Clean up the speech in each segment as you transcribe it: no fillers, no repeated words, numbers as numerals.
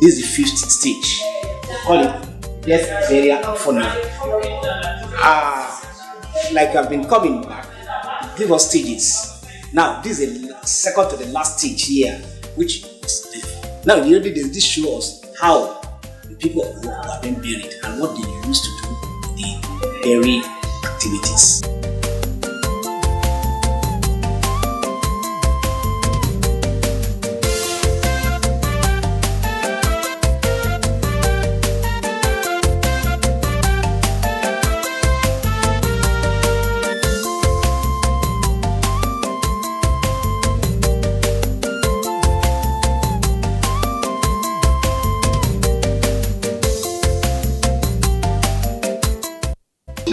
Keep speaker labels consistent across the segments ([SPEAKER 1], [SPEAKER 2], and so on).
[SPEAKER 1] This is the fifth stage. We call it death, burial, and funeral. Like I've been coming back, give us stages. Now, this is the second to the last stage here, which is now this shows us how the people of the world have been buried and what they used to do the burial activities.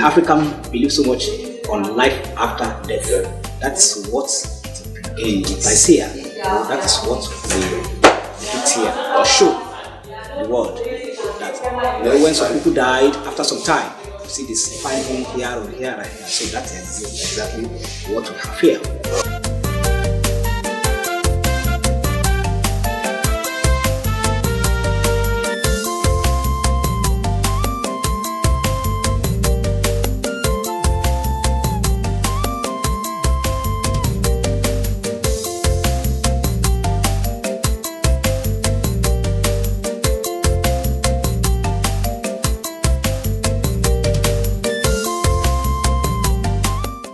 [SPEAKER 1] African believe so much on life after death. That's what implies here. That is what we put here or show the world that when some people died after some time, you see this fine thing here or here right now. So that is exactly what we have here.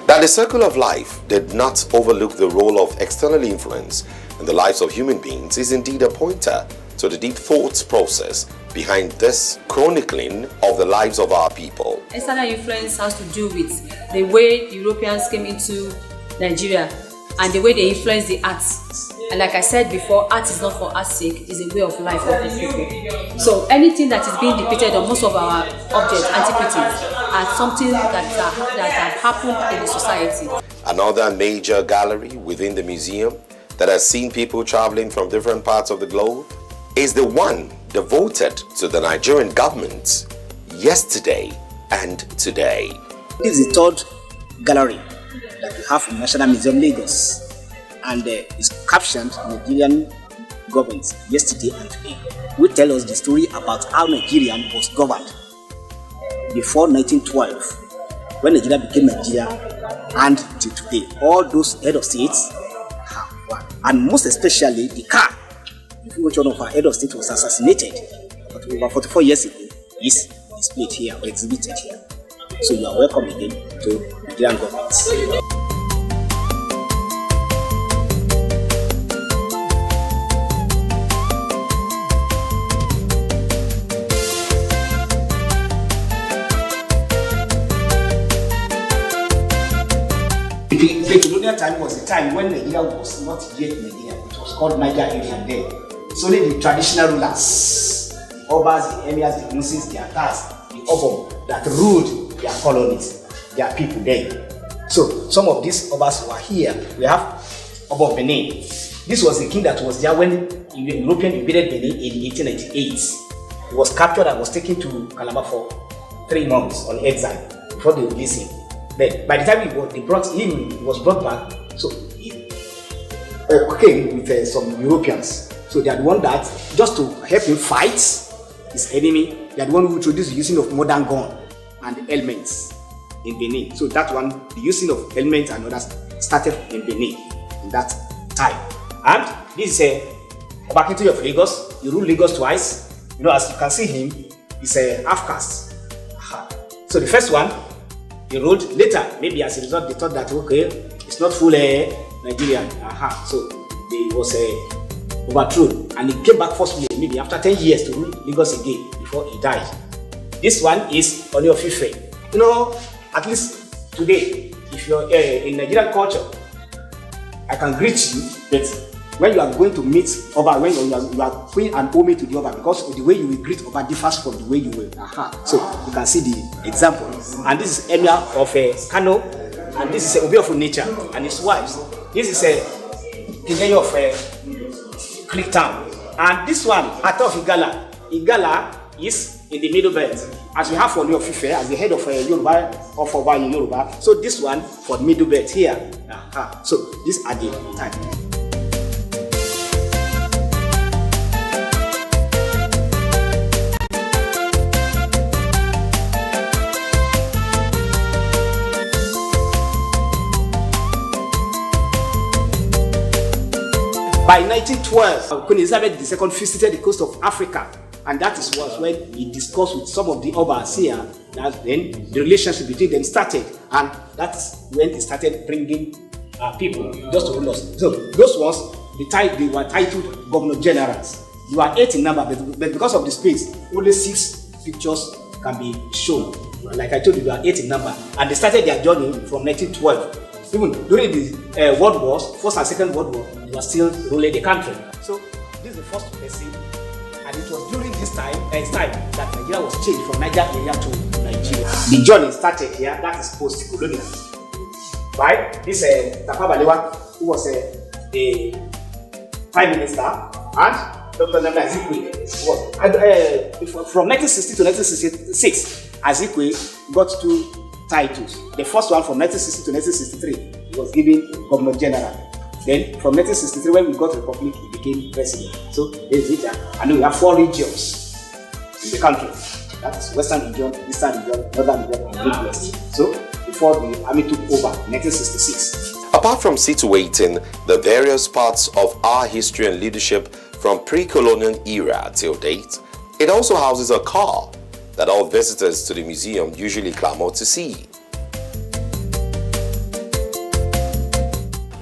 [SPEAKER 2] That the circle of life did not overlook the role of external influence in the lives of human beings is indeed a pointer to the deep thoughts process behind this chronicling of the lives of our people.
[SPEAKER 3] External influence has to do with the way Europeans came into Nigeria and the way they influence the arts. And like I said before, art is not for art's sake, it's a way of life of the people. So anything that is being depicted on most of our objects, antiquities, are something that have happened in the society.
[SPEAKER 2] Another major gallery within the museum that has seen people traveling from different parts of the globe is the one devoted to the Nigerian government yesterday and today.
[SPEAKER 1] This is the third gallery that we have in National Museum Lagos, and it's captioned Nigerian government yesterday and today. We tell us the story about how Nigeria was governed before 1912, when Nigeria became Nigeria, and till today. All those head of states have won, and most especially the car. If which one of our head of state was assassinated over 44 years ago is displayed here or exhibited here. So you are welcome again to Nigerian government. The colonial time was the time when Nigeria was not yet Nigeria. It was called Nigerian then. So only the traditional rulers, the Obas, the Emirs, the Musis, the Atas, the Obom that ruled their colonies, their people then. So some of these Obas were here. We have Oba of Benin. This was the king that was there when the European invaded Benin in 1898. He was captured and was taken to Calabar for 3 months on exile before they released him. Then, by the time he was brought back. So he came with some Europeans. So they had one that, just to help him fight his enemy, they had one who introduced the using of modern gun and elements in Benin. So that one, the using of elements and others started in Benin in that time. And this is Obakintoye of Lagos. He ruled Lagos twice. You know, as you can see him, he's a half caste. So the first one, he ruled. Later, maybe as a result, they thought that okay, it's not full Nigerian. So he was overthrown, and he came back forcefully, maybe after 10 years, to rule Lagos again before he died. This one is Oni of Ife. You know, at least today, if you're in Nigerian culture, I can greet you, but when you are going to meet Oba, when you are paying an homage to the Oba, because the way you will greet Oba differs from the way you will. So you can see the example. And this is Emir of Kano, and this is Obi of Nature and his wives. This is King of Creek Town, and this one Ata of Igala. Igala is in the middle belt, as we have for Oni of Ife as the head of Yoruba of Oba in Yoruba. So this one for the middle belt here. So these are the time. By 1912, Queen Elizabeth II visited the coast of Africa, and that was when he discussed with some of the Obas here, that then the relationship between them started, and that's when he started bringing people just to rule us. So those ones, they were titled Governor Generals. They were 8 in number, but because of the space, only 6 pictures can be shown. Like I told you, they were 8 in number, and they started their journey from 1912. Even during the World Wars, First and Second World War, they were still ruling the country. So this is the first person, and it was during this time that Nigeria was changed from Niger area to Nigeria. The journey started here. That is post-colonial. Right? This Tafawa Balewa, who was a prime minister, and Dr. Nnamdi Azikiwe was from 1960 to 1966. Azikiwe got 2 titles. The first one from 1960 to 1963 he was given Governor General. Then from 1963, when we got Republic, he became president. So there's it. And we have 4 regions in the country. That is Western region, Eastern region, Northern region, and Midwest. So before the army took over in 1966.
[SPEAKER 2] Apart from situating the various parts of our history and leadership from pre-colonial era till date, it also houses a car that all visitors to the museum usually clamor to see.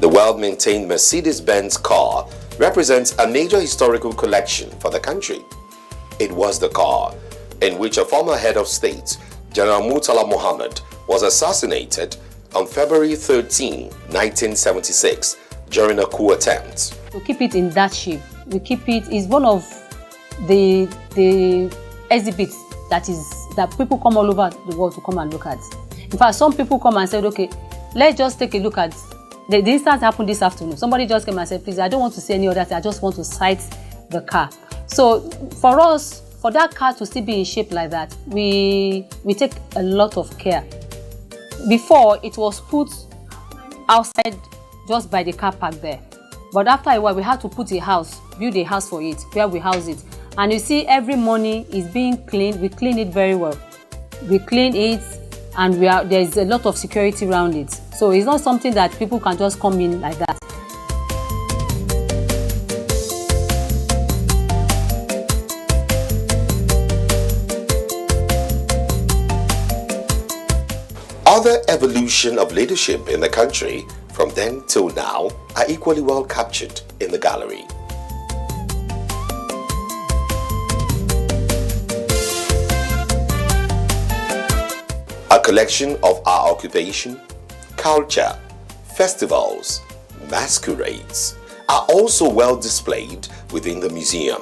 [SPEAKER 2] The well-maintained Mercedes-Benz car represents a major historical collection for the country. It was the car in which a former head of state, General Murtala Muhammad, was assassinated on February 13, 1976 during a coup attempt.
[SPEAKER 3] We keep it in that shape. We keep it, is one of the exhibits that people come all over the world to come and look at. In fact, some people come and said, okay, let's just take a look at the instance happened this afternoon. Somebody just came and said, please, I don't want to see any other thing, I just want to sight the car. So for us, for that car to still be in shape like that, we take a lot of care. Before, it was put outside just by the car park there. But after a while, we had to put build a house for it, where we house it. And you see, every morning is being cleaned. We clean it very well. We clean it, and there's a lot of security around it. So it's not something that people can just come in like that.
[SPEAKER 2] Other evolution of leadership in the country from then till now are equally well captured in the gallery. A collection of our occupation, culture, festivals, masquerades are also well displayed within the museum.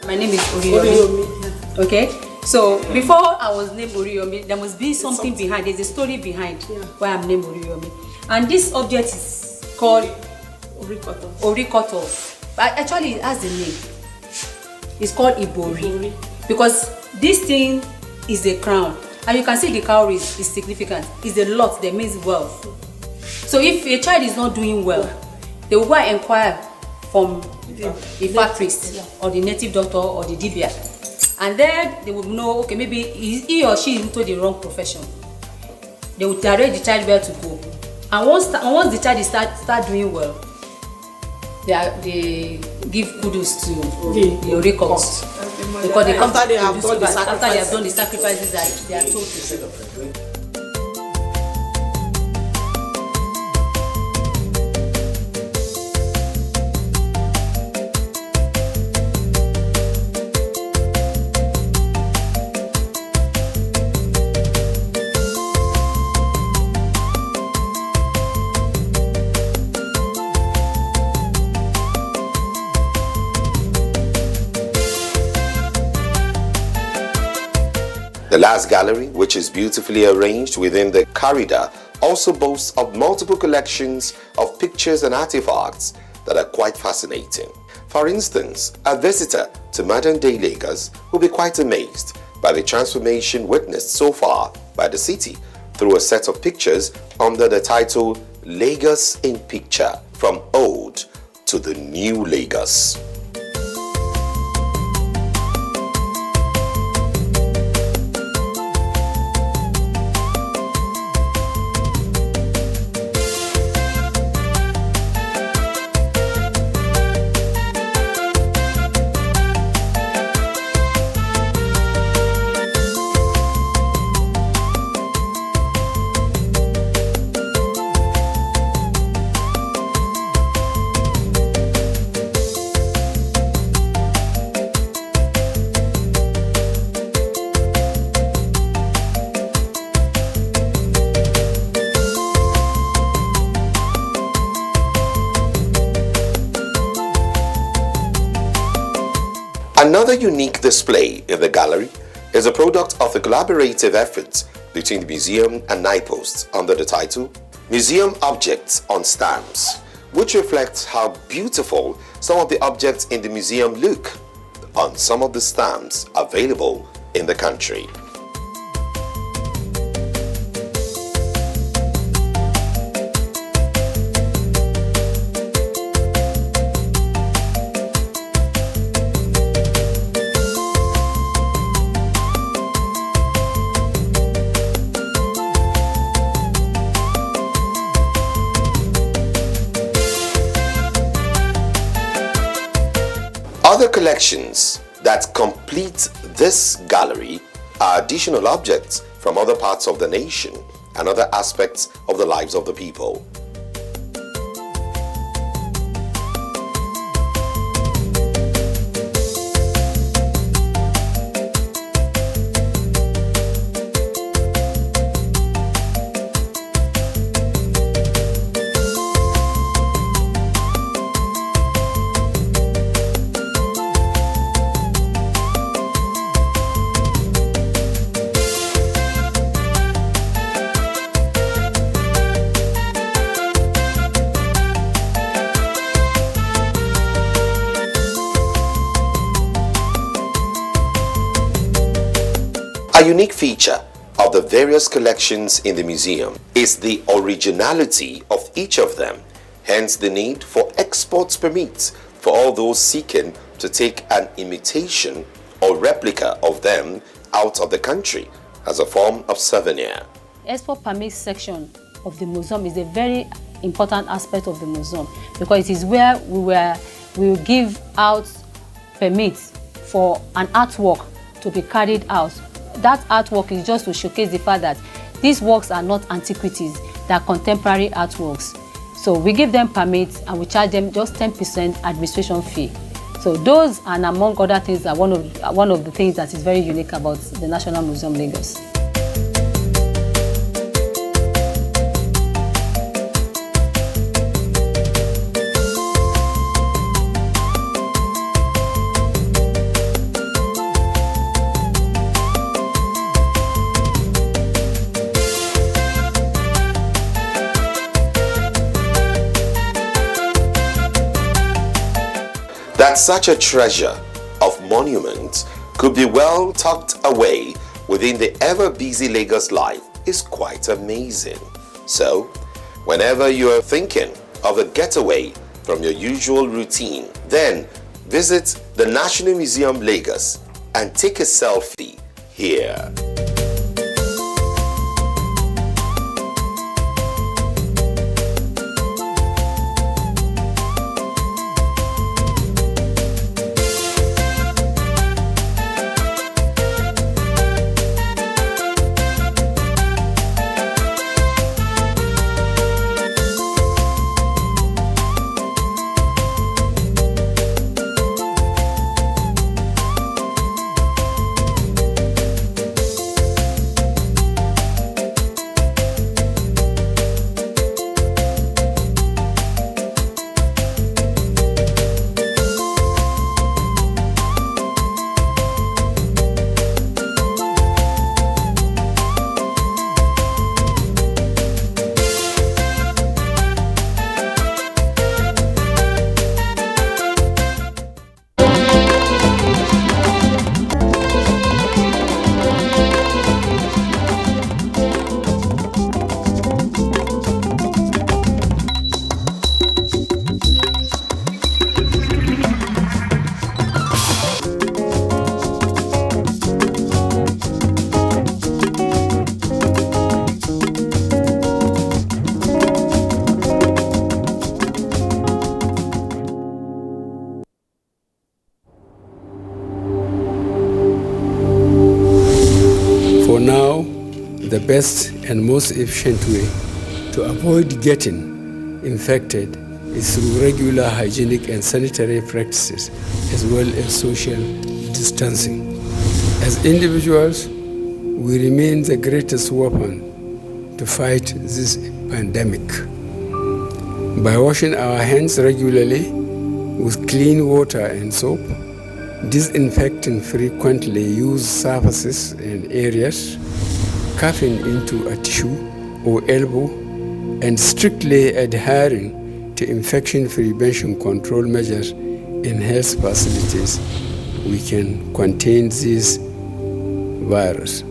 [SPEAKER 3] My name is Oriyomi. Okay, so before I was named Oriyomi, there must be something behind. There's a story behind why I'm named Oriyomi. And this object is called Orikoto. But actually, it has a name. It's called Ibori. Because this thing is a crown. And you can see the cowrie is significant. It's a lot that means wealth. So if a child is not doing well, they will go and inquire from the Ifa priest or the native doctor or the dibia, and then they will know, okay, maybe he or she is into the wrong profession. They will direct the child where to go, and once the child start doing well, they give kudos to the oracles, because they come after they have done the sacrifices that they are told to do.
[SPEAKER 2] The last gallery, which is beautifully arranged within the corridor, also boasts of multiple collections of pictures and artifacts that are quite fascinating. For instance, a visitor to modern-day Lagos will be quite amazed by the transformation witnessed so far by the city through a set of pictures under the title Lagos in Picture, from old to the new Lagos. Another unique display in the gallery is a product of the collaborative efforts between the museum and NIPOST under the title Museum Objects on Stamps, which reflects how beautiful some of the objects in the museum look on some of the stamps available in the country. Other collections that complete this gallery are additional objects from other parts of the nation and other aspects of the lives of the people. A unique feature of the various collections in the museum is the originality of each of them, hence the need for export permits for all those seeking to take an imitation or replica of them out of the country as a form of souvenir.
[SPEAKER 3] Export permit section of the museum is a very important aspect of the museum because it is where we will give out permits for an artwork to be carried out. That artwork is just to showcase the fact that these works are not antiquities, they are contemporary artworks. So we give them permits and we charge them just 10% administration fee. So those, and among other things, are one of the things that is very unique about the National Museum Lagos.
[SPEAKER 2] That such a treasure of monuments could be well tucked away within the ever-busy Lagos life is quite amazing. So, whenever you are thinking of a getaway from your usual routine, then visit the National Museum Lagos and take a selfie here.
[SPEAKER 4] best and most efficient way to avoid getting infected is through regular hygienic and sanitary practices, as well as social distancing. As individuals, we remain the greatest weapon to fight this pandemic. By washing our hands regularly with clean water and soap, disinfecting frequently used surfaces and areas, coughing into a tissue or elbow, and strictly adhering to infection prevention control measures in health facilities, we can contain this virus.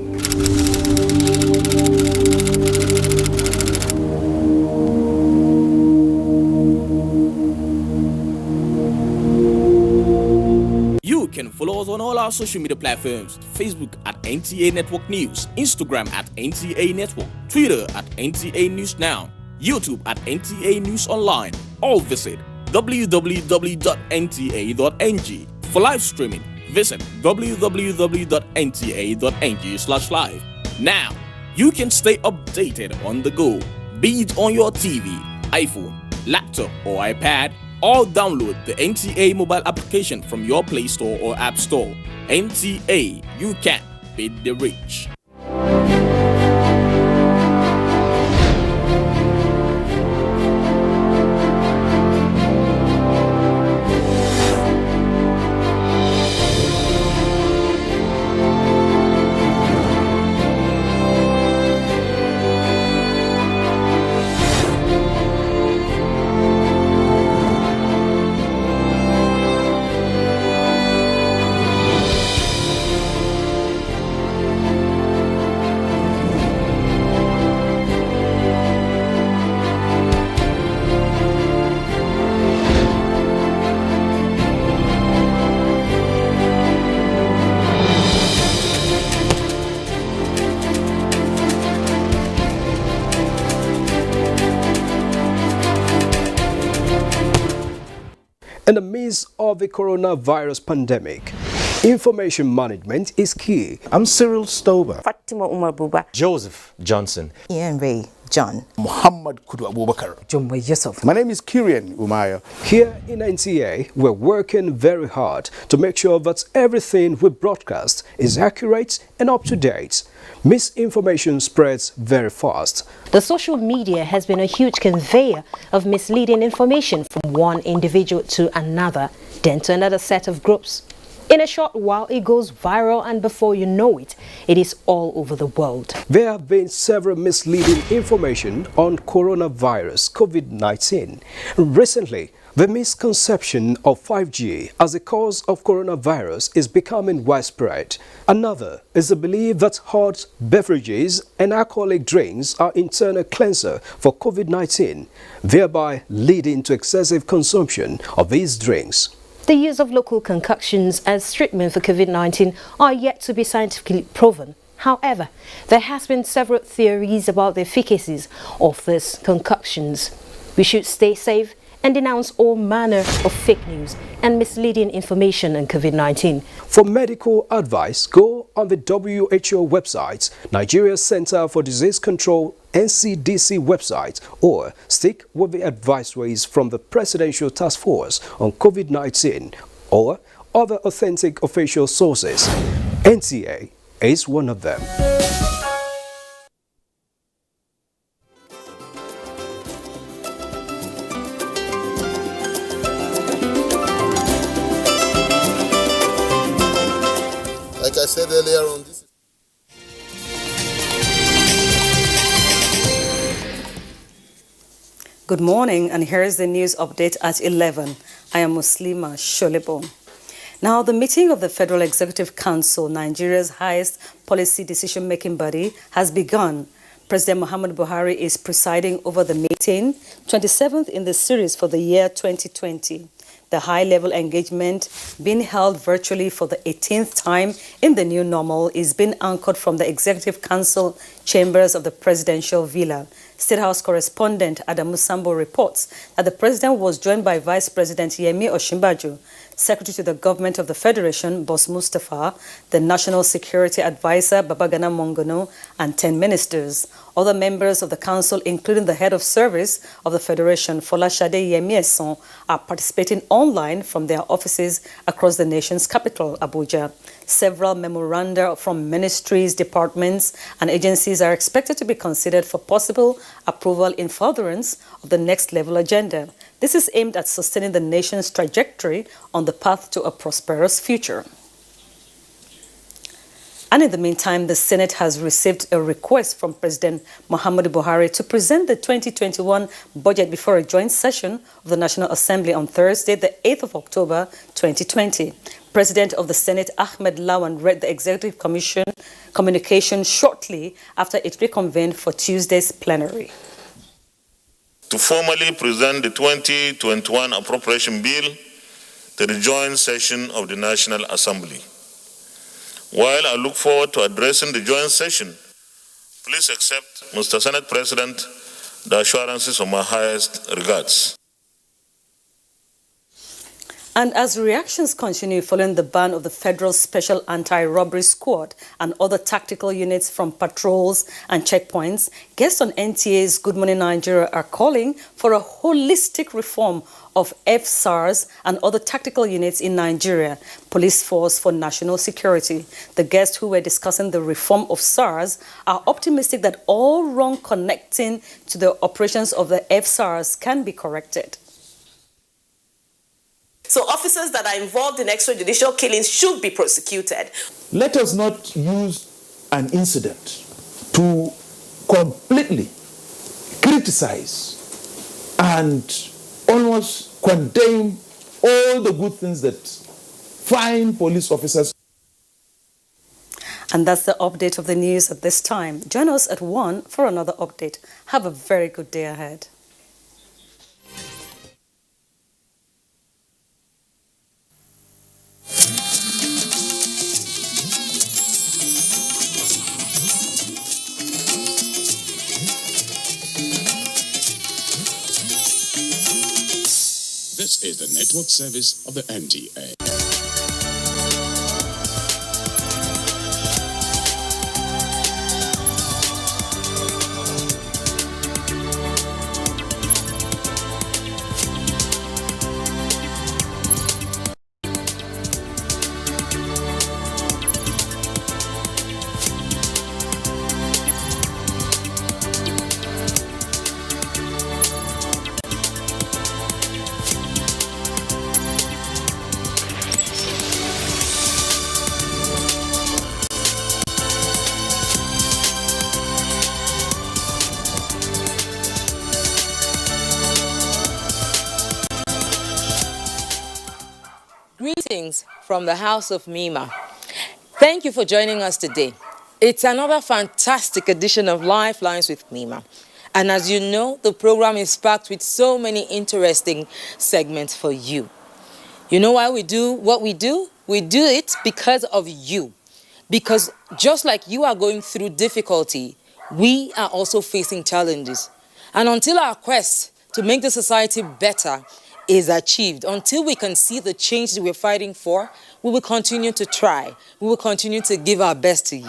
[SPEAKER 5] You can follow us on all our social media platforms: Facebook at NTA Network News, Instagram at NTA Network, Twitter at NTA News Now, YouTube at NTA News Online, or visit www.nta.ng. For live streaming, visit www.nta.ng/live. Now, you can stay updated on the go, be it on your TV, iPhone, laptop, or iPad, or download the NTA mobile application from your Play Store or App Store. NTA, you can beat the rich.
[SPEAKER 6] In the midst of the coronavirus pandemic, information management is key.
[SPEAKER 7] I'm Cyril Stober.
[SPEAKER 8] Fatima Umar Buba.
[SPEAKER 7] Joseph Johnson.
[SPEAKER 8] Ian Ray John.
[SPEAKER 7] Muhammad Kudu Abubakar.
[SPEAKER 8] Jumbo Yusuf.
[SPEAKER 7] My name is Kirian Umaya.
[SPEAKER 6] Here in NTA, we're working very hard to make sure that everything we broadcast is accurate and up to date. Misinformation spreads very fast.
[SPEAKER 9] The social media has been a huge conveyor of misleading information from one individual to another, then to another set of groups. In a short while, it goes viral, and before you know it, it is all over the world.
[SPEAKER 6] There have been several misleading information on coronavirus COVID-19. Recently, the misconception of 5G as a cause of coronavirus is becoming widespread. Another is the belief that hot beverages and alcoholic drinks are internal cleanser for COVID-19, thereby leading to excessive consumption of these drinks.
[SPEAKER 9] The use of local concoctions as treatment for COVID-19 are yet to be scientifically proven. However, there has been several theories about the efficacies of these concoctions. We should stay safe and denounce all manner of fake news and misleading information on COVID-19.
[SPEAKER 6] For medical advice, go on the WHO website, Nigeria Center for Disease Control NCDC website, or stick with the advisories from the Presidential Task Force on COVID-19 or other authentic official sources. NTA is one of them.
[SPEAKER 10] Like I said earlier on, this
[SPEAKER 11] Good morning, and here is the news update at 11. I am Muslima Sholebo. Now, the meeting of the Federal Executive Council, Nigeria's highest policy decision-making body, has begun. President Muhammadu Buhari is presiding over the meeting, 27th in the series for the year 2020. The high-level engagement, being held virtually for the 18th time in the new normal, is being anchored from the Executive Council chambers of the Presidential Villa. State House correspondent Adamu Sambo reports that the president was joined by Vice President Yemi Osinbajo, Secretary to the Government of the Federation, Boss Mustafa, the National Security Advisor, Babagana Mongono, and 10 ministers. Other members of the council, including the head of service of the Federation, Folashade Yemieson, are participating online from their offices across the nation's capital, Abuja. Several memoranda from ministries, departments, and agencies are expected to be considered for possible approval in furtherance of the next level agenda. This is aimed at sustaining the nation's trajectory on the path to a prosperous future. And in the meantime, the Senate has received a request from President Muhammadu Buhari to present the 2021 budget before a joint session of the National Assembly on Thursday, the 8th of October, 2020. President of the Senate, Ahmed Lawan, read the Executive Commission communication shortly after it reconvened for Tuesday's plenary.
[SPEAKER 12] To formally present the 2021 appropriation bill to the joint session of the National Assembly. While I look forward to addressing the joint session, please accept, Mr. Senate President, the assurances of my highest regards.
[SPEAKER 11] And as reactions continue following the ban of the Federal Special Anti-Robbery Squad and other tactical units from patrols and checkpoints, guests on NTA's Good Morning Nigeria are calling for a holistic reform of FSARS and other tactical units in Nigeria, Police Force for National Security. The guests who were discussing the reform of SARS are optimistic that all wrong connecting to the operations of the FSARS can be corrected.
[SPEAKER 13] So officers that are involved in extrajudicial killings should be prosecuted.
[SPEAKER 7] Let us not use an incident to completely criticize and almost condemn all the good things that fine police officers.
[SPEAKER 11] And that's the update of the news at this time. Join us at 1 for another update. Have a very good day ahead.
[SPEAKER 14] This is the network service of the NTA.
[SPEAKER 15] Greetings from the house of Mima. Thank you for joining us today. It's another fantastic edition of Lifelines with Mima. And as you know, the program is packed with so many interesting segments for you. You know why we do what we do? We do it because of you. Because just like you are going through difficulty, we are also facing challenges. And until our quest to make the society better is achieved, until we can see the change that we're fighting for, we will continue to try. We will continue to give our best to you.